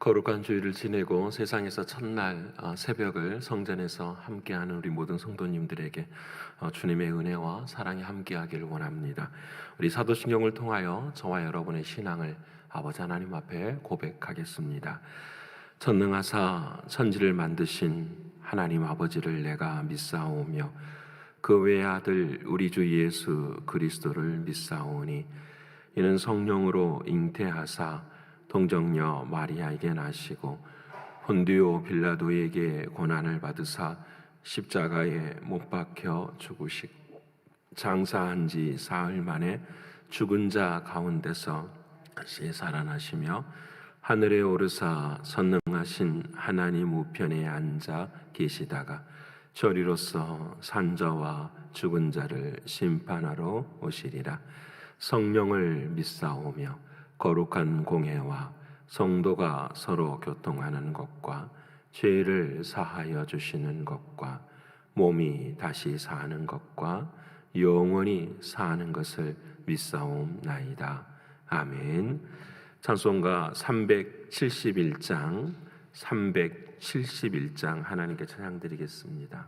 거룩한 주일을 지내고 세상에서 첫날 새벽을 성전에서 함께하는 우리 모든 성도님들에게 주님의 은혜와 사랑이 함께하기를 원합니다. 우리 사도신경을 통하여 저와 여러분의 신앙을 아버지 하나님 앞에 고백하겠습니다. 전능하사 천지를 만드신 하나님 아버지를 내가 믿사오며 그 외의 아들 우리 주 예수 그리스도를 믿사오니 이는 성령으로 잉태하사 동정녀 마리아에게 나시고 본디오 빌라도에게 고난을 받으사 십자가에 못 박혀 죽으시고 장사한 지 사흘 만에 죽은 자 가운데서 다시 살아나시며 하늘에 오르사 선능하신 하나님 우편에 앉아 계시다가 저리로서 산자와 죽은 자를 심판하러 오시리라. 성령을 믿사오며 거룩한 공회와 성도가 서로 교통하는 것과 죄를 사하여 주시는 것과 몸이 다시 사는 것과 영원히 사는 것을 믿사옵나이다. 아멘. 찬송가 371장 하나님께 찬양드리겠습니다.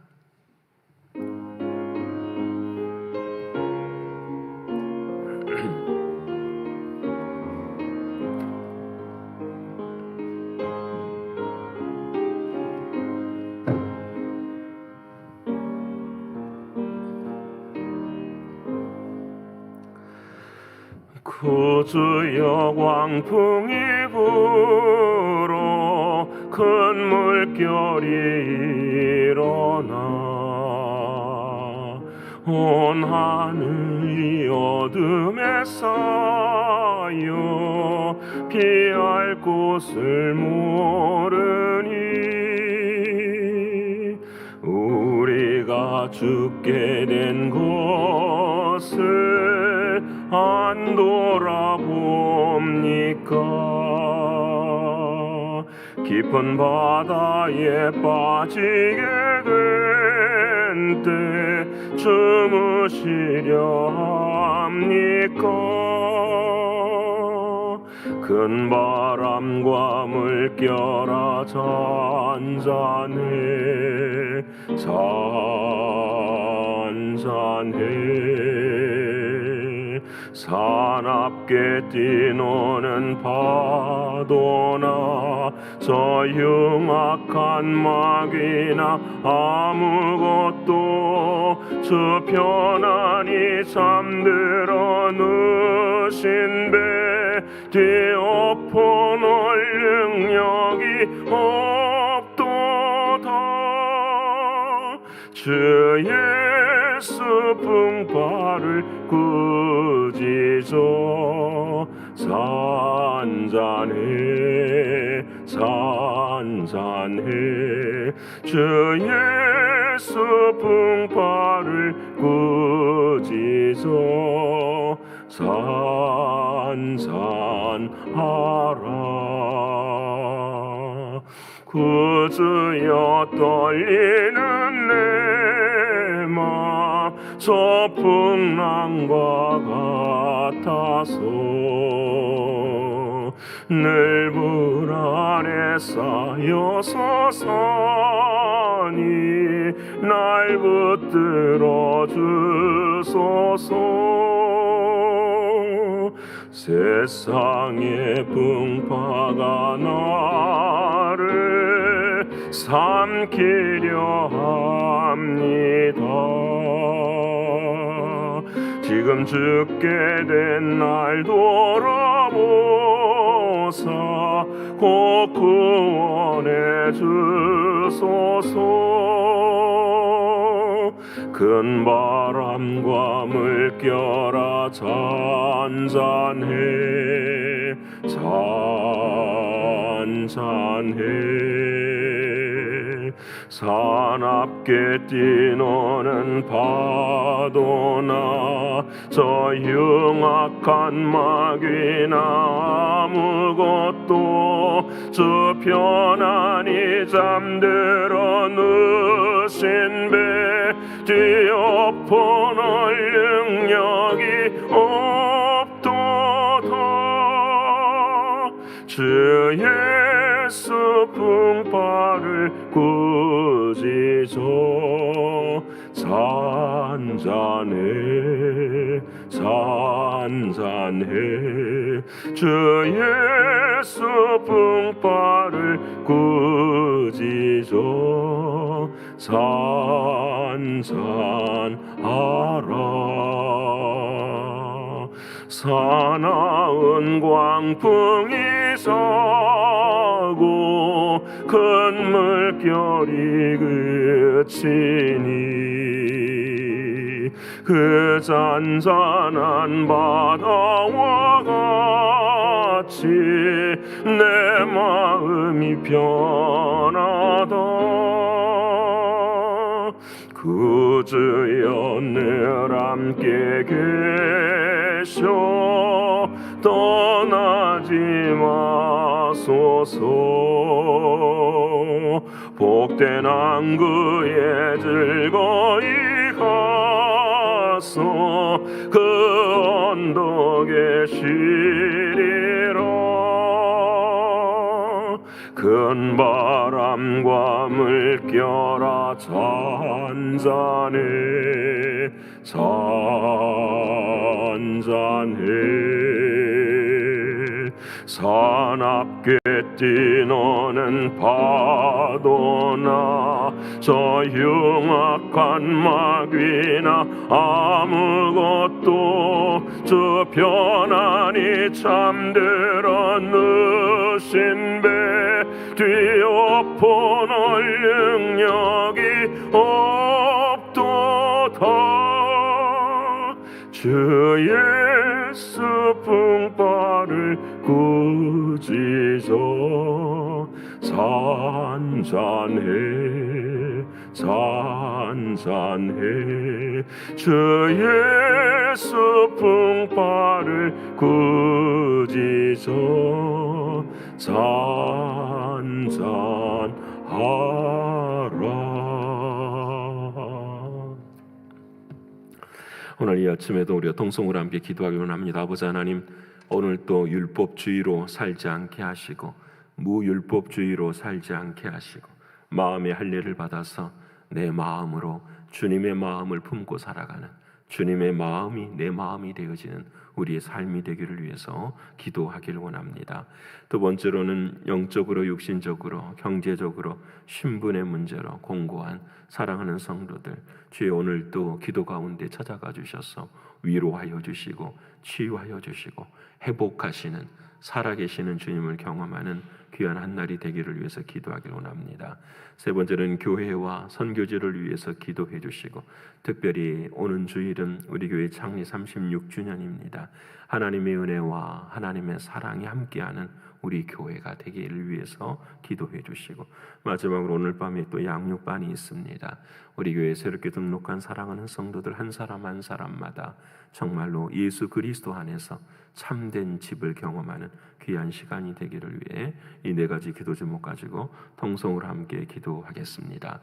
구주여 광풍이 불어 큰 물결이 일어나 온 하늘이 어둠에 쌓여 피할 곳을 모르니 우리가 죽게 된 것을 안 돌아봅니까? 깊은 바다에 빠지게 된 때 주무시려 합니까? 큰 바람과 물결아 잔잔해 사납게 뛰노는 파도나 저 흉악한 마귀나 아무것도 주 편안히 잠들어 누신 배 뒤엎어놓을 능력이 없도다. 주 예수 풍파를 꾸짖어 잔잔해 주 예수 풍파를 꾸짖어 잔잔하라. 구주여 떨리는 내 맘 저 풍랑과 같아서 늘 불안에 쌓여서 산이 날 붙들어 주소서. 세상의 풍파가 나를 삼키려 합니다. 지금 죽게 된 날 돌아보사 곧 구원해 주소서. 큰 바람과 물결아 잔잔해 사납게 뛰노는 파도나 저 흉악한 마귀나 아무것도 주 편안히 잠들어 누신 배 뒤엎어놓을 능력이 없도다. 주 풍파를 꾸짖어 잔잔해 잔잔해 주 예수 풍파를 꾸짖어 잔잔하라 사나운 광풍이 서고 큰 물결이 그치니 그 잔잔한 바다와 같이 내 마음이 변하다 구주여 늘 함께 계셔 떠나지 마소서 복된 항구에 즐거이 가서 그 언덕에 쉬리라 큰 바람과 물결아 잔잔해 잔잔해 사납게 뛰노는 파도나 저 흉악한 마귀나 아무것도 저 편안히 잠들어 누신 배 뒤엎어놓을 능력이 없도다 주 예수 풍파를 꾸짖어 잔잔해 잔잔해 주 예수 풍파를 꾸짖어 잔잔하라 오늘 이 아침에도 우리가 동성으로 함께 기도하기 원합니다. 아버지 하나님 오늘 또 율법주의로 살지 않게 하시고 무율법주의로 살지 않게 하시고 마음의 할례를 받아서 내 마음으로 주님의 마음을 품고 살아가는 주님의 마음이 내 마음이 되어지는 우리의 삶이 되기를 위해서 기도하기를 원합니다. 두 번째로는 영적으로 육신적으로 경제적으로 신분의 문제로 공고한 사랑하는 성도들 주의 오늘도 기도 가운데 찾아가 주셔서 위로하여 주시고 치유하여 주시고 회복하시는 살아계시는 주님을 경험하는 귀한 한날이 되기를 위해서 기도하기를 원합니다. 세 번째는 교회와 선교지를 위해서 기도해 주시고 특별히 오는 주일은 우리 교회 창립 36주년입니다. 하나님의 은혜와 하나님의 사랑이 함께하는 우리 교회가 되기를 위해서 기도해 주시고 마지막으로 오늘 밤에 또 양육반이 있습니다. 우리 교회에 새롭게 등록한 사랑하는 성도들 한 사람 한 사람마다 정말로 예수 그리스도 안에서 참된 집을 경험하는 귀한 시간이 되기를 위해 이 네 가지 기도 제목 가지고 통성으로 함께 기도하겠습니다.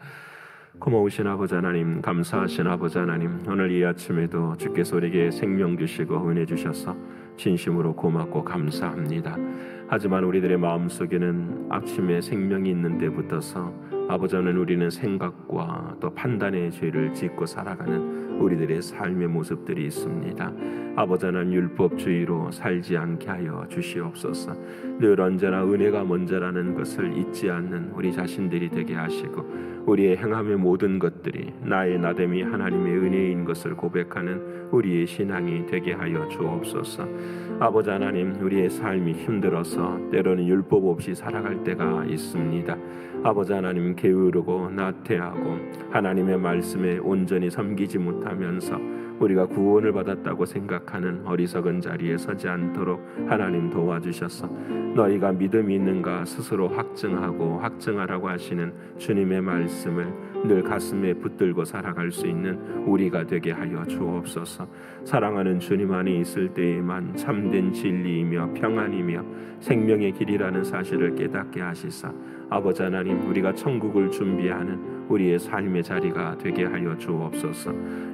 고마우신 아버지 하나님, 감사하신 아버지 하나님, 오늘 이 아침에도 주께서 우리에게 생명 주시고 은혜 주셔서 진심으로 고맙고 감사합니다. 하지만 우리들의 마음속에는 아침에 생명이 있는 데부터서 아버지 하나님 우리는 생각과 또 판단의 죄를 짓고 살아가는 우리들의 삶의 모습들이 있습니다. 아버지 하나님 율법주의로 살지 않게 하여 주시옵소서. 늘 언제나 은혜가 먼저라는 것을 잊지 않는 우리 자신들이 되게 하시고 우리의 행함의 모든 것들이 나의 나됨이 하나님의 은혜인 것을 고백하는 우리의 신앙이 되게 하여 주옵소서. 아버지 하나님 우리의 삶이 힘들어서 때로는 율법 없이 살아갈 때가 있습니다. 아버지 하나님 게으르고 나태하고 하나님의 말씀에 온전히 섬기지 못하면서 우리가 구원을 받았다고 생각하는 어리석은 자리에 서지 않도록 하나님 도와주셔서 너희가 믿음이 있는가 스스로 확증하고 확증하라고 하시는 주님의 말씀을 늘 가슴에 붙들고 살아갈 수 있는 우리가 되게 하여 주옵소서. 사랑하는 주님 안에 있을 때에만 참된 진리이며 평안이며 생명의 길이라는 사실을 깨닫게 하시사 아버지 하나님, 우리가 천국을 준비하는 우리의 삶의 자리가 되게 하여 주옵소서.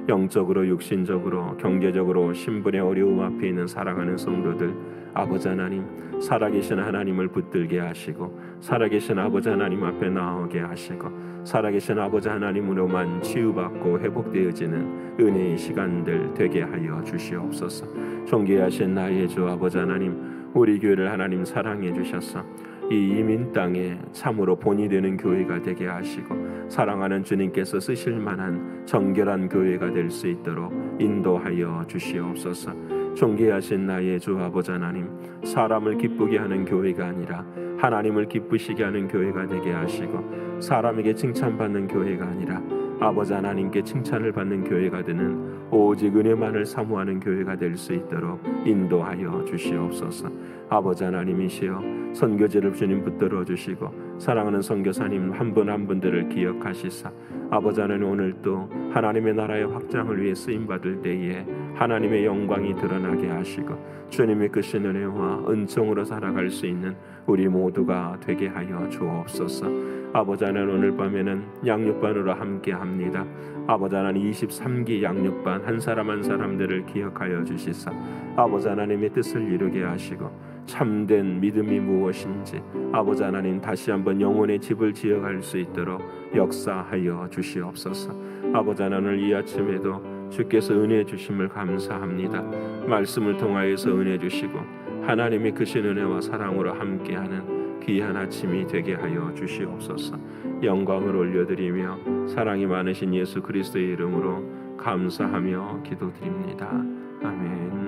영적으로, 육신적으로, 경제적으로 신분의 어려움 앞에 있는 살아가는 성도들, 아버지 하나님, 살아계신 하나님을 붙들게 하시고 살아계신 아버지 하나님 앞에 나오게 하시고 살아계신 아버지 하나님으로만 치유받고 회복되어지는 은혜의 시간들 되게 하여 주시옵소서. 존귀하신 나의 주 아버지 하나님, 우리 교회를 하나님 사랑해 주셔서 이 이민 땅에 참으로 본이 되는 교회가 되게 하시고 사랑하는 주님께서 쓰실 만한 정결한 교회가 될 수 있도록 인도하여 주시옵소서. 존귀하신 나의 주 아버지 하나님, 사람을 기쁘게 하는 교회가 아니라 하나님을 기쁘시게 하는 교회가 되게 하시고 사람에게 칭찬받는 교회가 아니라 아버지 하나님께 칭찬을 받는 교회가 되는 오직 은혜만을 사모하는 교회가 될 수 있도록 인도하여 주시옵소서. 아버지 하나님이시여, 선교지를 주님 붙들어 주시고 사랑하는 선교사님 한 분 한 분들을 기억하시사 아버지 하나님, 오늘 또 하나님의 나라의 확장을 위해 쓰임받을 때에 하나님의 영광이 드러나게 하시고 주님의 크신 은혜와 은총으로 살아갈 수 있는 우리 모두가 되게 하여 주옵소서. 아버지 하나님, 오늘 밤에는 양육반으로 함께합니다. 아버지 하나님, 23기 양육반 한 사람 한 사람들을 기억하여 주시사 아버지 하나님의 뜻을 이루게 하시고 참된 믿음이 무엇인지 아버지 하나님 다시 한번 영혼의 집을 지어갈 수 있도록 역사하여 주시옵소서. 아버지 하나님, 이 아침에도 주께서 은혜 주심을 감사합니다. 말씀을 통하여서 은혜 주시고 하나님의 크신 은혜와 사랑으로 함께하는 귀한 아침이 되게 하여 주시옵소서. 영광을 올려드리며 사랑이 많으신 예수 그리스도의 이름으로 감사하며 기도드립니다. 아멘.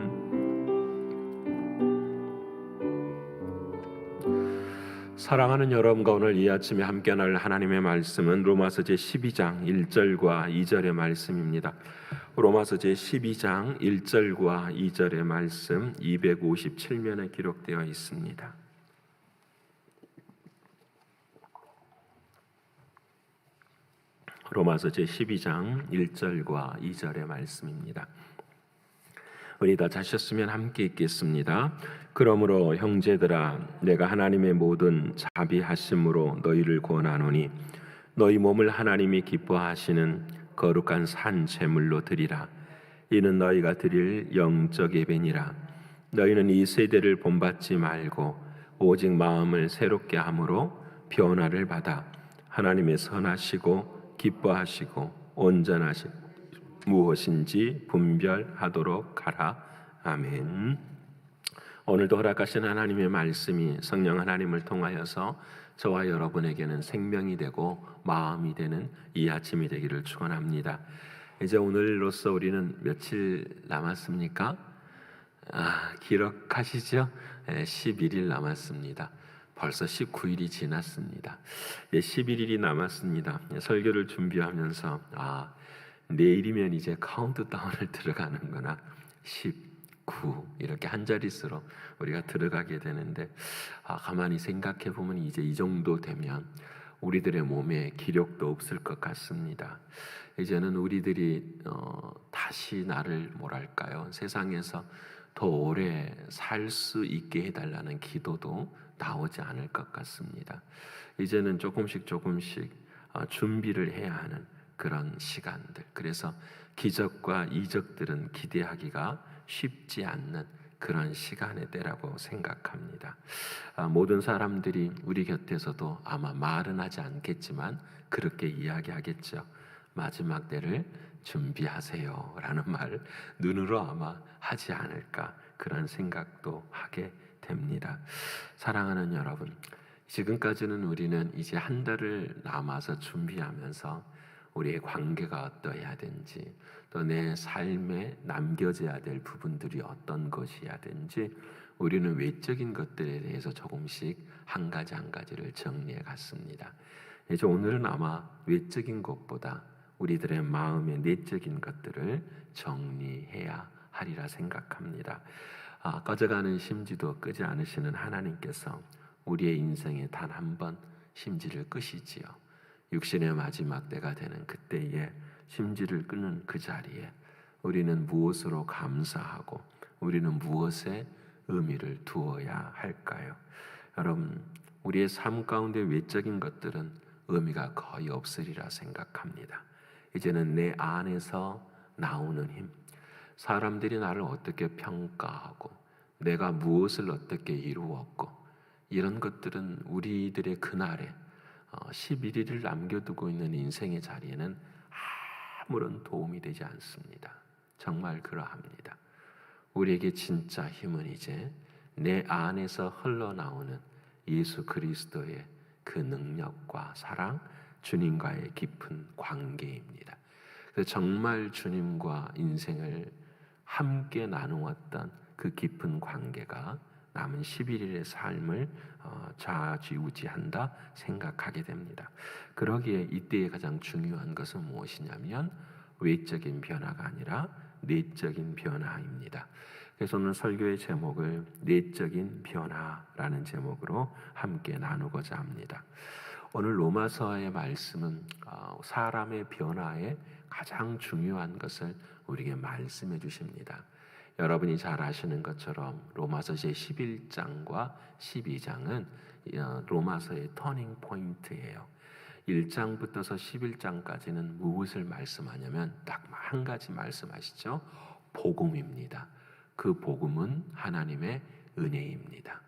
사랑하는 여러분과 오늘 이 아침에 함께 나눌 하나님의 말씀은 로마서 제12장 1절과 2절의 말씀입니다. 로마서 제12장 1절과 2절의 말씀 257면에 기록되어 있습니다. 로마서 제12장 1절과 2절의 말씀입니다. 우리 다 자셨으면 함께 읽겠습니다. 그러므로 형제들아, 내가 하나님의 모든 자비하심으로 너희를 권하노니 너희 몸을 하나님이 기뻐하시는 거룩한 산 제물로 드리라. 이는 너희가 드릴 영적 예배니라. 너희는 이 세대를 본받지 말고 오직 마음을 새롭게 함으로 변화를 받아 하나님의 선하시고 기뻐하시고 온전하신 무엇인지 분별하도록 하라. 아멘. 오늘도 허락하신 하나님의 말씀이 성령 하나님을 통하여서 저와 여러분에게는 생명이 되고 마음이 되는 이 아침이 되기를 축원합니다. 이제 오늘로써 우리는 며칠 남았습니까? 기록하시죠? 11일 남았습니다. 벌써 19일이 지났습니다. 11일이 남았습니다. 설교를 준비하면서 내일이면 이제 카운트다운을 들어가는구나. 19 이렇게 한 자릿수로 우리가 들어가게 되는데 가만히 생각해 보면 이제 이 정도 되면 우리들의 몸에 기력도 없을 것 같습니다. 이제는 우리들이 다시 나를 세상에서 더 오래 살 수 있게 해달라는 기도도 나오지 않을 것 같습니다. 이제는 조금씩 준비를 해야 하는 그런 시간들. 그래서 기적과 이적들은 기대하기가 쉽지 않는 그런 시간의 때라고 생각합니다. 모든 사람들이 우리 곁에서도 아마 말은 하지 않겠지만 그렇게 이야기하겠죠. 마지막 때를 준비하세요 라는 말 눈으로 아마 하지 않을까 그런 생각도 하게 됩니다. 사랑하는 여러분, 지금까지는 우리는 이제 한 달을 남아서 준비하면서 우리의 관계가 어떠해야 되는지, 또 내 삶에 남겨져야 될 부분들이 어떤 것이어야 되는지 우리는 외적인 것들에 대해서 조금씩 한 가지를 정리해 갔습니다. 이제 오늘은 아마 외적인 것보다 우리들의 마음의 내적인 것들을 정리해야 하리라 생각합니다. 꺼져가는 심지도 끄지 않으시는 하나님께서 우리의 인생에 단 한 번 심지를 끄시지요. 육신의 마지막 때가 되는 그때에 심지를 끄는 그 자리에 우리는 무엇으로 감사하고 우리는 무엇에 의미를 두어야 할까요? 여러분, 우리의 삶 가운데 외적인 것들은 의미가 거의 없으리라 생각합니다. 이제는 내 안에서 나오는 힘, 사람들이 나를 어떻게 평가하고 내가 무엇을 어떻게 이루었고 이런 것들은 우리들의 그날에 11일을 남겨두고 있는 인생의 자리에는 아무런 도움이 되지 않습니다. 정말 그러합니다. 우리에게 진짜 힘은 이제 내 안에서 흘러나오는 예수 그리스도의 그 능력과 사랑, 주님과의 깊은 관계입니다. 그래서 정말 주님과 인생을 함께 나누었던 그 깊은 관계가 남은 11일의 삶을 좌지우지한다 생각하게 됩니다. 그러기에 이때의 가장 중요한 것은 무엇이냐면 외적인 변화가 아니라 내적인 변화입니다. 그래서 오늘 설교의 제목을 내적인 변화라는 제목으로 함께 나누고자 합니다. 오늘 로마서의 말씀은 사람의 변화에 가장 중요한 것을 우리에게 말씀해 주십니다. 여러분이 잘 아시는 것처럼 로마서 제11장과 12장은 로마서의 터닝 포인트예요. 1장부터서 11장까지는 무엇을 말씀하냐면 딱 한 가지 말씀하시죠. 복음입니다. 그 복음은 하나님의 은혜입니다.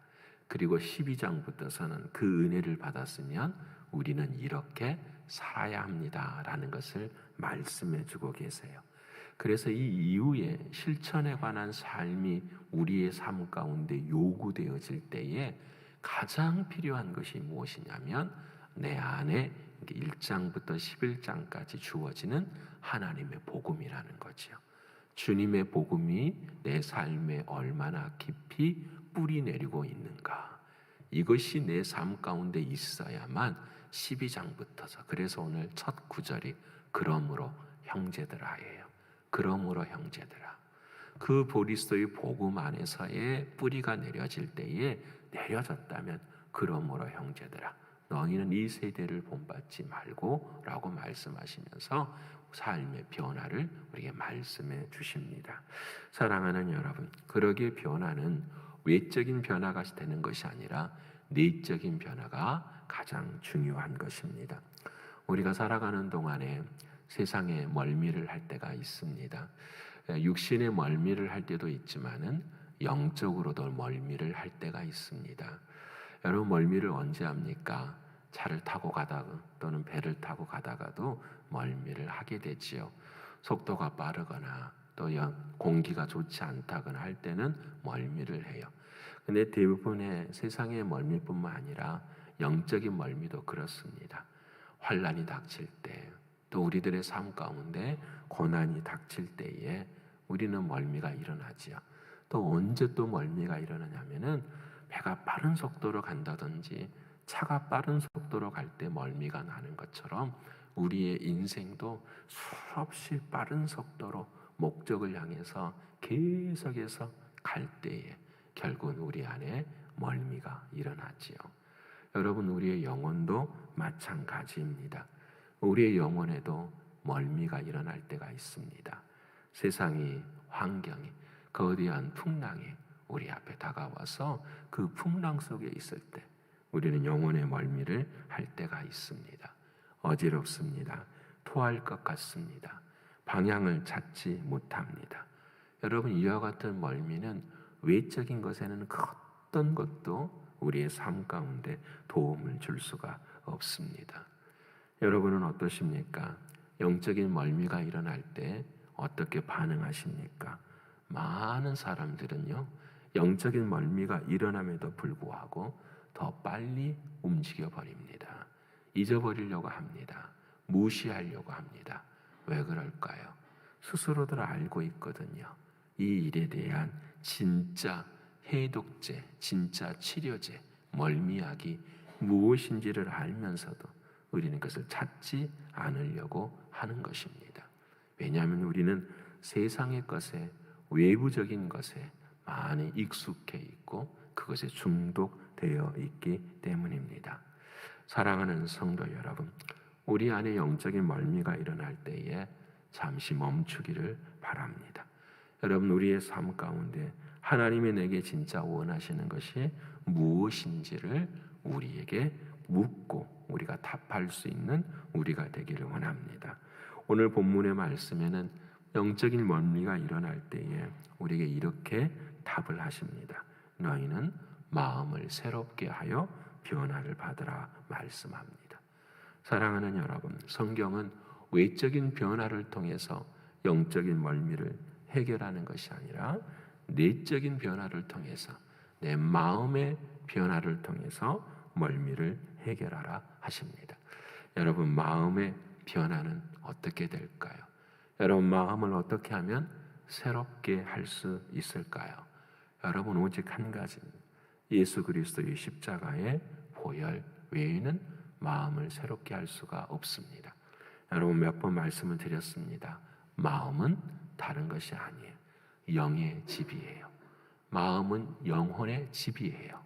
그리고 12장부터서는 그 은혜를 받았으면 우리는 이렇게 살아야 합니다라는 것을 말씀해 주고 계세요. 그래서 이 이후에 실천에 관한 삶이 우리의 삶 가운데 요구되어질 때에 가장 필요한 것이 무엇이냐면 내 안에 1장부터 11장까지 주어지는 하나님의 복음이라는 거죠. 주님의 복음이 내 삶에 얼마나 깊이 뿌리 내리고 있는가. 이것이 내 삶 가운데 있어야만 12장부터서 그래서 오늘 첫 구절이 그러므로 형제들아예요. 그러므로 형제들아. 그 그리스도의 복음 안에서의 뿌리가 내려질 때에 내려졌다면 그러므로 형제들아 너희는 이 세대를 본받지 말고 라고 말씀하시면서 삶의 변화를 우리에게 말씀해 주십니다. 사랑하는 여러분, 그러기에 변화는 외적인 변화가 되는 것이 아니라 내적인 변화가 가장 중요한 것입니다. 우리가 살아가는 동안에 세상에 멀미를 할 때가 있습니다. 육신의 멀미를 할 때도 있지만은 영적으로도 멀미를 할 때가 있습니다. 여러분 멀미를 언제 합니까? 차를 타고 가다가 또는 배를 타고 가다가도 멀미를 하게 되지요. 속도가 빠르거나 또 공기가 좋지 않다거나 할 때는 멀미를 해요. 근데 대부분의 세상의 멀미뿐만 아니라 영적인 멀미도 그렇습니다. 환난이 닥칠 때, 또 우리들의 삶 가운데 고난이 닥칠 때에 우리는 멀미가 일어나지요. 또 언제 또 멀미가 일어나냐면은 배가 빠른 속도로 간다든지 차가 빠른 속도로 갈 때 멀미가 나는 것처럼 우리의 인생도 수없이 빠른 속도로 목적을 향해서 계속해서 갈 때에 결국은 우리 안에 멀미가 일어나지요. 여러분 우리의 영혼도 마찬가지입니다. 우리의 영혼에도 멀미가 일어날 때가 있습니다. 세상이 환경이 거대한 풍랑이 우리 앞에 다가와서 그 풍랑 속에 있을 때 우리는 영혼의 멀미를 할 때가 있습니다. 어지럽습니다. 토할 것 같습니다. 방향을 찾지 못합니다. 여러분 이와 같은 멀미는 외적인 것에는 그 어떤 것도 우리의 삶 가운데 도움을 줄 수가 없습니다. 여러분은 어떠십니까? 영적인 멀미가 일어날 때 어떻게 반응하십니까? 많은 사람들은요, 영적인 멀미가 일어남에도 불구하고 더 빨리 움직여 버립니다. 잊어버리려고 합니다. 무시하려고 합니다. 왜 그럴까요? 스스로들 알고 있거든요. 이 일에 대한 진짜 해독제, 진짜 치료제, 멀미약이 무엇인지를 알면서도 우리는 그것을 찾지 않으려고 하는 것입니다. 왜냐하면 우리는 세상의 것에, 외부적인 것에 많이 익숙해 있고 그것에 중독되어 있기 때문입니다. 사랑하는 성도 여러분, 우리 안에 영적인 멀미가 일어날 때에 잠시 멈추기를 바랍니다. 여러분 우리의 삶 가운데 하나님이 내게 진짜 원하시는 것이 무엇인지를 우리에게 묻고 우리가 답할 수 있는 우리가 되기를 원합니다. 오늘 본문의 말씀에는 영적인 멀미가 일어날 때에 우리에게 이렇게 답을 하십니다. 너희는 마음을 새롭게 하여 변화를 받으라 말씀합니다. 사랑하는 여러분, 성경은 외적인 변화를 통해서 영적인 멀미를 해결하는 것이 아니라 내적인 변화를 통해서 내 마음의 변화를 통해서 멀미를 해결하라 하십니다. 여러분, 마음의 변화는 어떻게 될까요? 여러분, 마음을 어떻게 하면 새롭게 할 수 있을까요? 여러분, 오직 한 가지입니다. 예수 그리스도의 십자가의 보혈 외에는 마음을 새롭게 할 수가 없습니다. 여러분, 몇 번 말씀을 드렸습니다. 마음은 다른 것이 아니에요. 영의 집이에요. 마음은 영혼의 집이에요.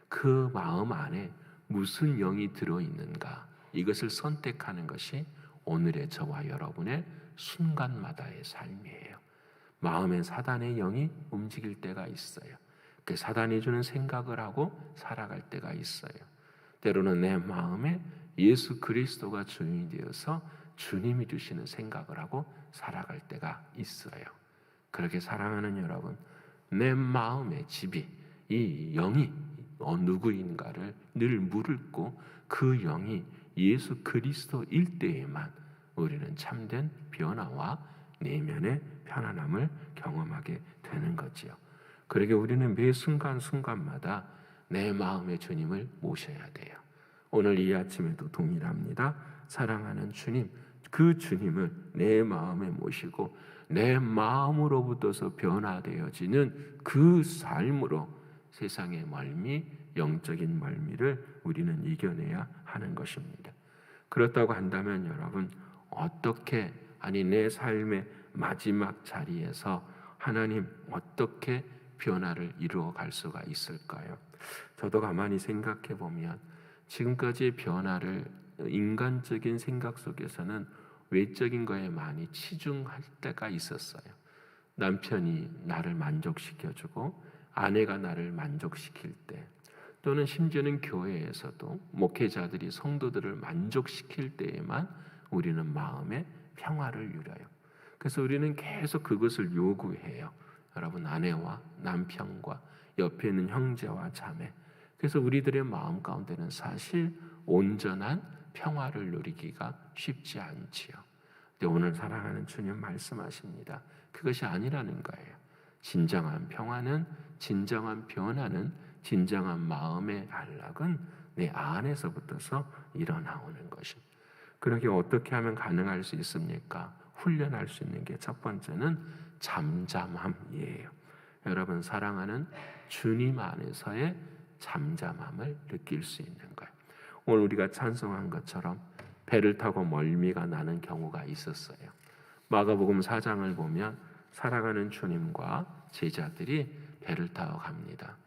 그 마음 안에 무슨 영이 들어있는가, 이것을 선택하는 것이 오늘의 저와 여러분의 순간마다의 삶이에요. 마음에 사단의 영이 움직일 때가 있어요. 그 사단이 주는 생각을 하고 살아갈 때가 있어요. 때로는 내 마음에 예수 그리스도가 주인이 되어서 주님이 주시는 생각을 하고 살아갈 때가 있어요. 그렇게 사랑하는 여러분, 내 마음의 집이, 이 영이 누구인가를 늘 물고 그 영이 예수 그리스도일 때에만 우리는 참된 변화와 내면의 편안함을 경험하게 되는 거지요. 그러게 우리는 매 순간순간마다 내 마음의 주님을 모셔야 돼요. 오늘 이 아침에도 동일합니다. 사랑하는 주님, 그 주님을 내 마음에 모시고 내 마음으로부터서 변화되어지는 그 삶으로 세상의 멀미, 영적인 멀미를 우리는 이겨내야 하는 것입니다. 그렇다고 한다면 여러분, 어떻게, 내 삶의 마지막 자리에서 하나님 어떻게 변화를 이루어 갈 수가 있을까요? 저도 가만히 생각해 보면 지금까지의 변화를 인간적인 생각 속에서는 외적인 거에 많이 치중할 때가 있었어요. 남편이 나를 만족시켜주고 아내가 나를 만족시킬 때, 또는 심지어는 교회에서도 목회자들이 성도들을 만족시킬 때에만 우리는 마음의 평화를 누려요. 그래서 우리는 계속 그것을 요구해요. 여러분, 아내와 남편과 옆에 있는 형제와 자매, 그래서 우리들의 마음 가운데는 사실 온전한 평화를 누리기가 쉽지 않지요. 근데 오늘 사랑하는 주님 말씀하십니다. 그것이 아니라는 거예요. 진정한 평화는, 진정한 변화는, 진정한 마음의 안락은 내 안에서부터서 일어나오는 것입니다. 그러게 어떻게 하면 가능할 수 있습니까? 훈련할 수 있는 게 첫 번째는 잠잠함이에요. 여러분, 사랑하는 주님 안에서의 잠잠함을 느낄 수 있는 거예요. 오늘 우리가 찬송한 것처럼 배를 타고 멀미가 나는 경우가 있었어요. 마가복음 4장을 보면 살아가는 주님과 제자들이 배를 타고 갑니다.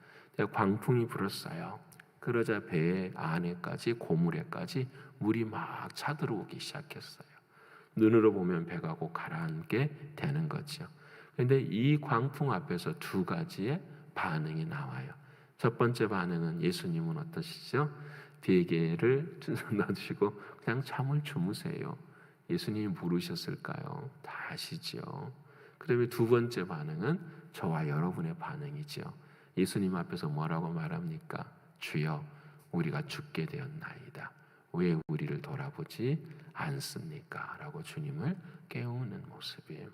광풍이 불었어요. 그러자 배 안에까지, 고물에까지 물이 막 차들어오기 시작했어요. 눈으로 보면 배가 곧 가라앉게 되는 거죠. 그런데 이 광풍 앞에서 두 가지의 반응이 나와요. 첫 번째 반응은, 예수님은 어떠시죠? 베개를 놔두시고 그냥 잠을 주무세요. 예수님이 부르셨을까요? 다 아시죠. 그다음에 두 번째 반응은 저와 여러분의 반응이죠. 예수님 앞에서 뭐라고 말합니까? 주여, 우리가 죽게 되었나이다. 왜 우리를 돌아보지 않습니까? 라고 주님을 깨우는 모습이에요.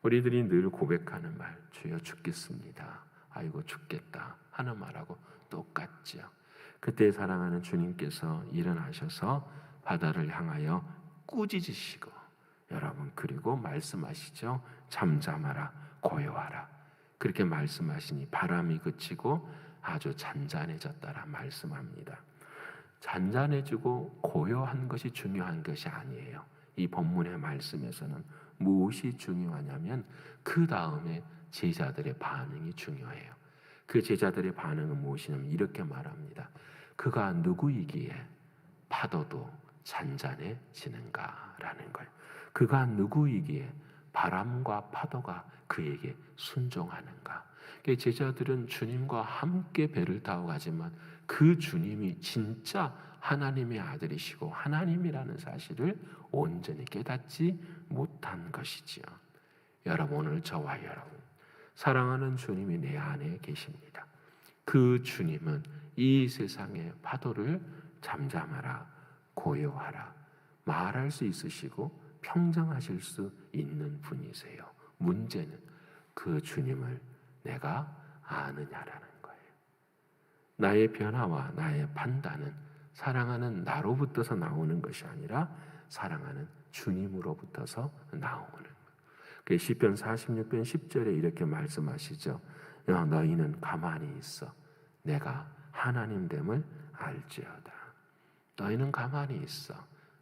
우리들이 늘 고백하는 말, 주여 죽겠습니다. 아이고 죽겠다 하는 말하고 똑같죠. 그때 사랑하는 주님께서 일어나셔서 바다를 향하여 꾸짖으시고, 여러분, 그리고 말씀하시죠. 잠잠하라, 고요하라. 그렇게 말씀하시니 바람이 그치고 아주 잔잔해졌다라 말씀합니다. 잔잔해지고 고요한 것이 중요한 것이 아니에요. 이 본문의 말씀에서는 무엇이 중요하냐면 그 다음에 제자들의 반응이 중요해요. 그 제자들의 반응은 무엇이냐면 이렇게 말합니다. 그가 누구이기에 파도도 잔잔해지는가라는 거예요. 그가 누구이기에 바람과 파도가 그에게 순종하는가. 제자들은 주님과 함께 배를 타고 가지만 그 주님이 진짜 하나님의 아들이시고 하나님이라는 사실을 온전히 깨닫지 못한 것이지요. 여러분, 오늘 저와 여러분, 사랑하는 주님이 내 안에 계십니다. 그 주님은 이 세상의 파도를 잠잠하라, 고요하라, 말할 수 있으시고 평정하실 수 있는 분이세요. 문제는 그 주님을 내가 아느냐라는 거예요. 나의 변화와 나의 판단은 사랑하는 나로부터서 나오는 것이 아니라 사랑하는 주님으로부터서 나오는 거예요. 시편 46편 10절에 이렇게 말씀하시죠. 너희는 가만히 있어 내가 하나님됨을 알지어다. 너희는 가만히 있어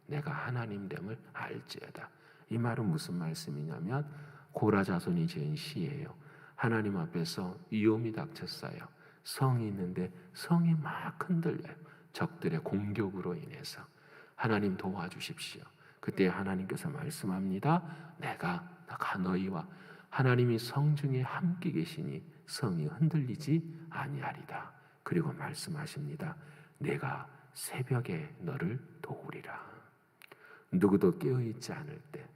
내가 하나님됨을 알지어다. 이 말은 무슨 말씀이냐면 고라 자손이 지은 시예요. 하나님 앞에서 위험이 닥쳤어요. 성이 있는데 성이 막 흔들려요. 적들의 공격으로 인해서. 하나님 도와주십시오. 그때 하나님께서 말씀합니다. 내가 너희와 하나님이 성중에 함께 계시니 성이 흔들리지 아니하리다. 그리고 말씀하십니다. 내가 새벽에 너를 도우리라. 누구도 깨어있지 않을 때,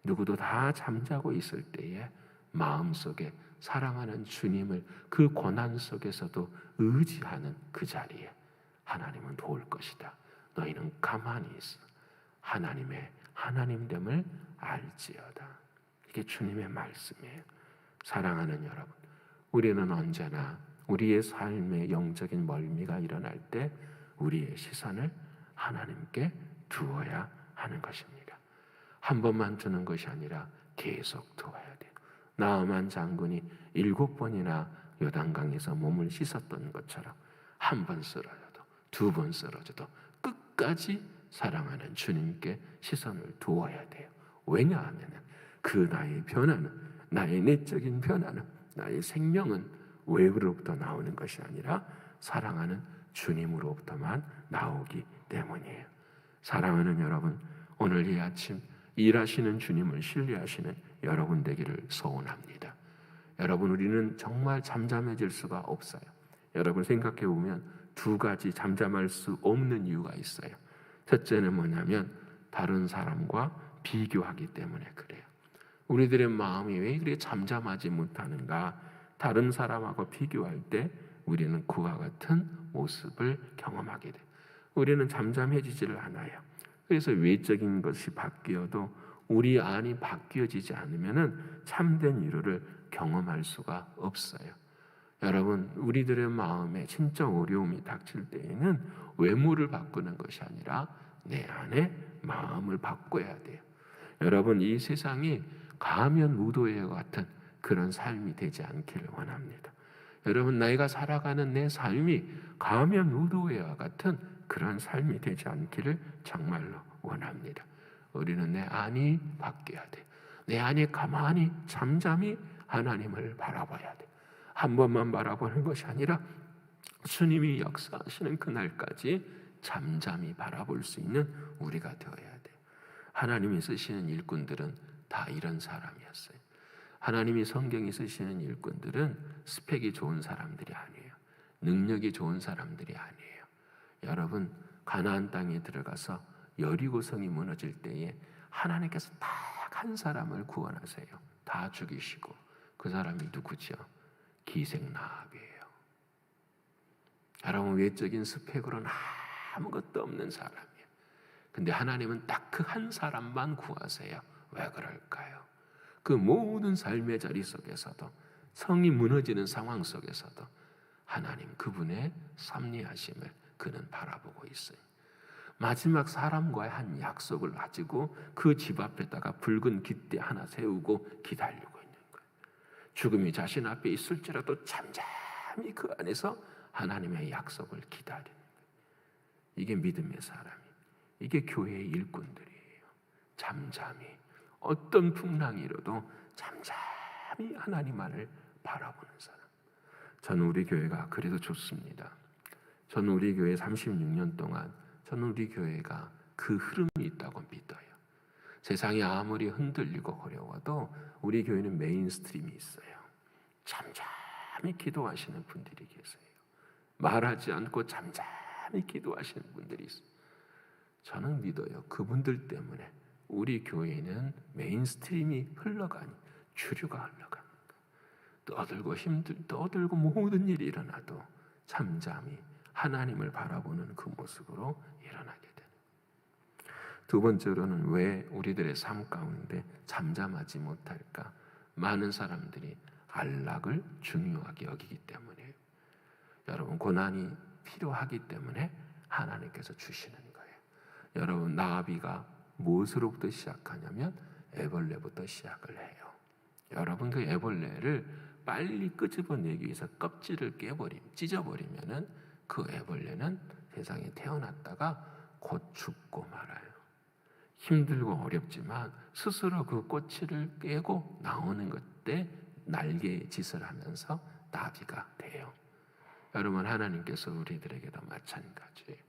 누구도 다 잠자고 있을 때에 마음속에 사랑하는 주님을 그 고난 속에서도 의지하는 그 자리에 하나님은 도울 것이다. 너희는 가만히 있어 하나님의 하나님됨을 알지어다. 이게 주님의 말씀이에요. 사랑하는 여러분, 우리는 언제나 우리의 삶의 영적인 멀미가 일어날 때 우리의 시선을 하나님께 두어야 하는 것입니다. 한 번만 두는 것이 아니라 계속 두어야 돼요. 나아만 장군이 7번이나 요단강에서 몸을 씻었던 것처럼 한 번 쓰러져도 두 번 쓰러져도 끝까지 사랑하는 주님께 시선을 두어야 돼요. 왜냐하면 그 나의 변화는, 나의 내적인 변화는, 나의 생명은 외부로부터 나오는 것이 아니라 사랑하는 주님으로부터만 나오기 때문이에요. 사랑하는 여러분, 오늘 이 아침 일하시는 주님을 신뢰하시는 여러분 되기를 소원합니다. 여러분, 우리는 정말 잠잠해질 수가 없어요. 여러분 생각해 보면 두 가지 잠잠할 수 없는 이유가 있어요. 첫째는 뭐냐면 다른 사람과 비교하기 때문에 그래요. 우리들의 마음이 왜 그렇게 잠잠하지 못하는가? 다른 사람하고 비교할 때 우리는 그와 같은 모습을 경험하게 돼요. 우리는 잠잠해지지를 않아요. 그래서 외적인 것이 바뀌어도 우리 안이 바뀌어지지 않으면 참된 위로를 경험할 수가 없어요. 여러분, 우리들의 마음에 진짜 어려움이 닥칠 때에는 외모를 바꾸는 것이 아니라 내 안에 마음을 바꿔야 돼요. 여러분, 이 세상이 가면 무도회와 같은 그런 삶이 되지 않기를 원합니다. 여러분, 내가 살아가는 내 삶이 가면 무도회와 같은 그런 삶이 되지 않기를 정말로 원합니다. 우리는 내 안이 바뀌어야 돼. 내 안에 가만히 잠잠히 하나님을 바라봐야 돼. 한 번만 바라보는 것이 아니라 주님이 역사하시는 그날까지 잠잠히 바라볼 수 있는 우리가 되어야 돼. 하나님이 쓰시는 일꾼들은 다 이런 사람이었어요. 하나님이 성경에 쓰시는 일꾼들은 스펙이 좋은 사람들이 아니에요. 능력이 좋은 사람들이 아니에요. 여러분, 가나안 땅에 들어가서 여리고 성이 무너질 때에 하나님께서 딱 한 사람을 구원하세요. 다 죽이시고. 그 사람이 누구죠? 기생나합이에요. 여러분, 외적인 스펙으로는 아무것도 없는 사람이에요. 근데 하나님은 딱 그 한 사람만 구하세요. 왜 그럴까요? 그 모든 삶의 자리 속에서도, 성이 무너지는 상황 속에서도 하나님 그분의 섭리하심을 그는 바라보고 있어요. 마지막 사람과의 한 약속을 가지고 그 집 앞에다가 붉은 깃대 하나 세우고 기다리고 있는 거예요. 죽음이 자신 앞에 있을지라도 잠잠히 그 안에서 하나님의 약속을 기다리는 거예요. 이게 믿음의 사람이, 이게 교회의 일꾼들이에요. 잠잠히 어떤 풍랑이 일어도 잠잠히 하나님만을 바라보는 사람. 저는 우리 교회가 그래도 좋습니다. 저는 우리 교회 36년 동안 저는 우리 교회가 그 흐름이 있다고 믿어요. 세상이 아무리 흔들리고 어려워도 우리 교회는 메인스트림이 있어요. 잠잠히 기도하시는 분들이 계세요. 말하지 않고 잠잠히 기도하시는 분들이 있어요. 저는 믿어요. 그분들 때문에 우리 교회는 메인스트림이 흘러가니, 주류가 흘러가니, 떠들고 모든 일이 일어나도 잠잠히 하나님을 바라보는 그 모습으로 일어나게 되는. 두 번째로는 왜 우리들의 삶 가운데 잠잠하지 못할까? 많은 사람들이 안락을 중요하게 여기기 때문이에요. 여러분, 고난이 필요하기 때문에 하나님께서 주시는 거예요. 여러분, 나비가 무엇으로부터 시작하냐면 애벌레부터 시작을 해요. 여러분, 그 애벌레를 빨리 끄집어내기 위해서 껍질을 찢어버리면은 그 애벌레는 세상에 태어났다가 곧 죽고 말아요. 힘들고 어렵지만 스스로 그 꼬치를 깨고 나오는 그때 날개의 짓을 하면서 나비가 돼요. 여러분, 하나님께서 우리들에게도 마찬가지예요.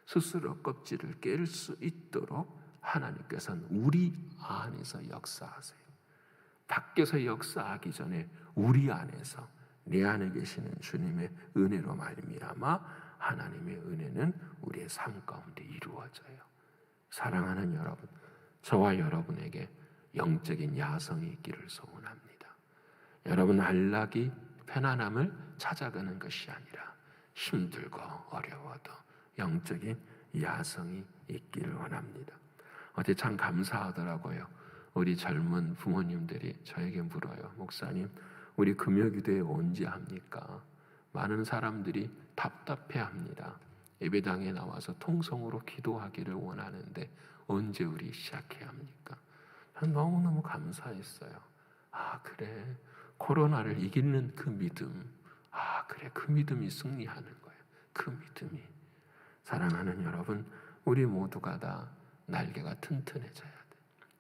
스스로 껍질을 깰 수 있도록 하나님께서는 우리 안에서 역사하세요. 밖에서 역사하기 전에 우리 안에서, 내 안에 계시는 주님의 은혜로 말미암아 하나님의 은혜는 우리의 삶 가운데 이루어져요. 사랑하는 여러분, 저와 여러분에게 영적인 야성이 있기를 소원합니다. 여러분, 안락이 편안함을 찾아가는 것이 아니라 힘들고 어려워도 영적인 야성이 있기를 원합니다. 어제 참 감사하더라고요. 우리 젊은 부모님들이 저에게 물어요. 목사님, 우리 금요기도에 언제 합니까? 많은 사람들이 답답해합니다. 예배당에 나와서 통성으로 기도하기를 원하는데 언제 우리 시작해야 합니까? 저는 너무너무 감사했어요. 아, 그래. 코로나를 이기는 그 믿음. 아, 그래. 그 믿음이 승리하는 거예요. 그 믿음이. 사랑하는 여러분, 우리 모두가 다 날개가 튼튼해져야 돼요.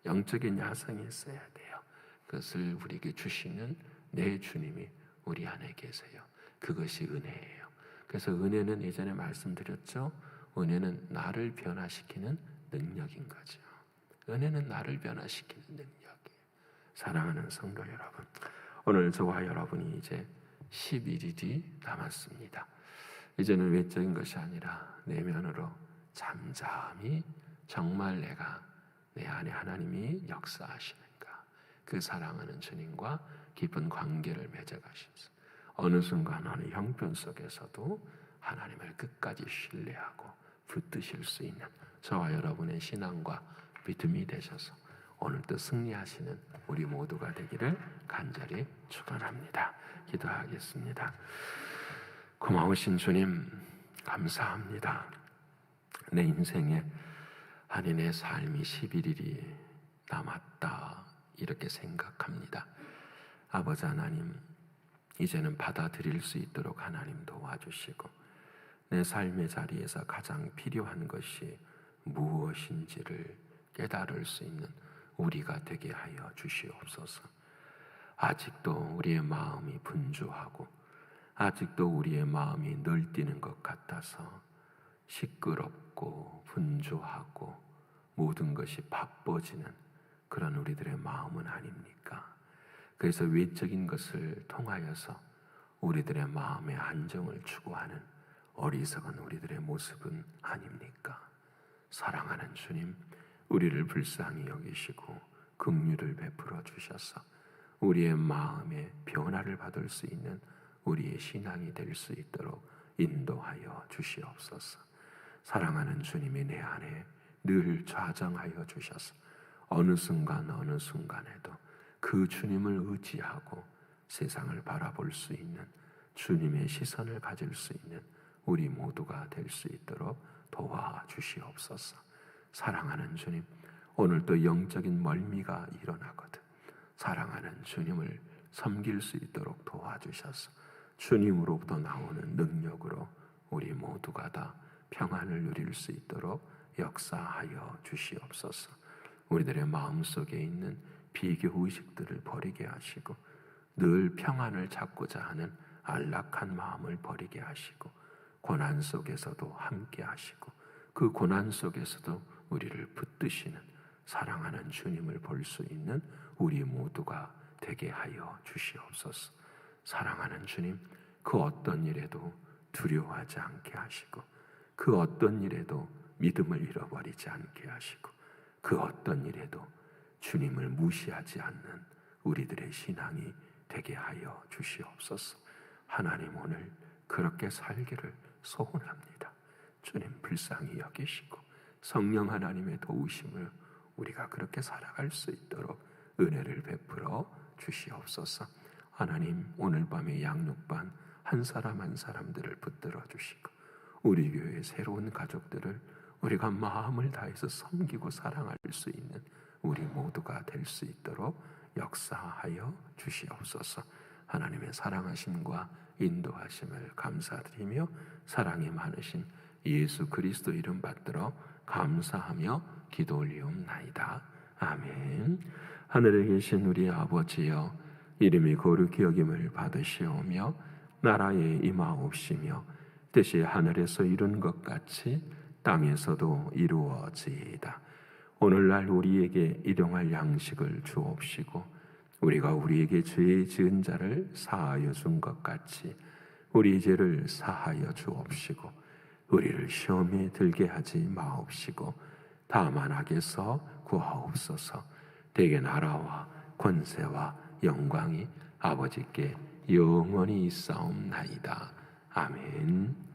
영적인 야성이 있어야 돼요. 그것을 우리에게 주시는 내 주님이 우리 안에 계세요. 그것이 은혜예요. 그래서 은혜는 예전에 말씀드렸죠. 은혜는 나를 변화시키는 능력인 거죠. 은혜는 나를 변화시키는 능력이에요. 사랑하는 성도 여러분, 오늘 저와 여러분이 이제 11일이 남았습니다. 이제는 외적인 것이 아니라 내면으로 잠잠히 정말 내 안에 하나님이 역사하시는가, 그 사랑하는 주님과 깊은 관계를 맺어가시면서 어느 순간 어느 형편 속에서도 하나님을 끝까지 신뢰하고 붙드실 수 있는 저와 여러분의 신앙과 믿음이 되셔서 오늘도 승리하시는 우리 모두가 되기를 간절히 축원합니다. 기도하겠습니다. 고마우신 주님, 감사합니다. 내 인생에 아니 내 삶이 11일이 남았다 이렇게 생각합니다. 아버지 하나님, 이제는 받아들일 수 있도록 하나님 도와주시고 내 삶의 자리에서 가장 필요한 것이 무엇인지를 깨달을 수 있는 우리가 되게 하여 주시옵소서. 아직도 우리의 마음이 분주하고 아직도 우리의 마음이 널뛰는 것 같아서 시끄럽고 분주하고 모든 것이 바빠지는 그런 우리들의 마음은 아닙니까? 그래서 외적인 것을 통하여서 우리들의 마음의 안정을 추구하는 어리석은 우리들의 모습은 아닙니까? 사랑하는 주님, 우리를 불쌍히 여기시고 긍휼을 베풀어 주셔서 우리의 마음의 변화를 받을 수 있는 우리의 신앙이 될 수 있도록 인도하여 주시옵소서. 사랑하는 주님이 내 안에 늘 좌정하여 주셔서 어느 순간에도 그 주님을 의지하고 세상을 바라볼 수 있는 주님의 시선을 가질 수 있는 우리 모두가 될 수 있도록 도와주시옵소서. 사랑하는 주님, 오늘도 영적인 멀미가 일어나거든 사랑하는 주님을 섬길 수 있도록 도와주셔서 주님으로부터 나오는 능력으로 우리 모두가 다 평안을 누릴 수 있도록 역사하여 주시옵소서. 우리들의 마음속에 있는 비교의식들을 버리게 하시고 늘 평안을 찾고자 하는 안락한 마음을 버리게 하시고 고난 속에서도 함께 하시고 그 고난 속에서도 우리를 붙드시는 사랑하는 주님을 볼 수 있는 우리 모두가 되게 하여 주시옵소서. 사랑하는 주님, 그 어떤 일에도 두려워하지 않게 하시고 그 어떤 일에도 믿음을 잃어버리지 않게 하시고 그 어떤 일에도 주님을 무시하지 않는 우리들의 신앙이 되게 하여 주시옵소서. 하나님 오늘 그렇게 살기를 소원합니다. 주님 불쌍히 여기시고 성령 하나님의 도우심을 우리가 그렇게 살아갈 수 있도록 은혜를 베풀어 주시옵소서. 하나님 오늘 밤에 양육반 한 사람 한 사람들을 붙들어 주시고 우리 교회의 새로운 가족들을 우리가 마음을 다해서 섬기고 사랑할 수 있는 우리 모두가 될 수 있도록 역사하여 주시옵소서. 하나님의 사랑하심과 인도하심을 감사드리며 사랑이 많으신 예수 그리스도 이름 받들어 감사하며 기도 올리옵나이다. 아멘. 하늘에 계신 우리 아버지여, 이름이 거룩히 여김을 받으시오며 나라에 임하옵시며 뜻이 하늘에서 이룬 것 같이 땅에서도 이루어지이다. 오늘날 우리에게 일용할 양식을 주옵시고 우리가 우리에게 죄 지은 자를 사하여 준 것 같이 우리 죄를 사하여 주옵시고 우리를 시험에 들게 하지 마옵시고 다만 악에서 구하옵소서. 대개 나라와 권세와 영광이 아버지께 영원히 있사옵나이다. 아멘.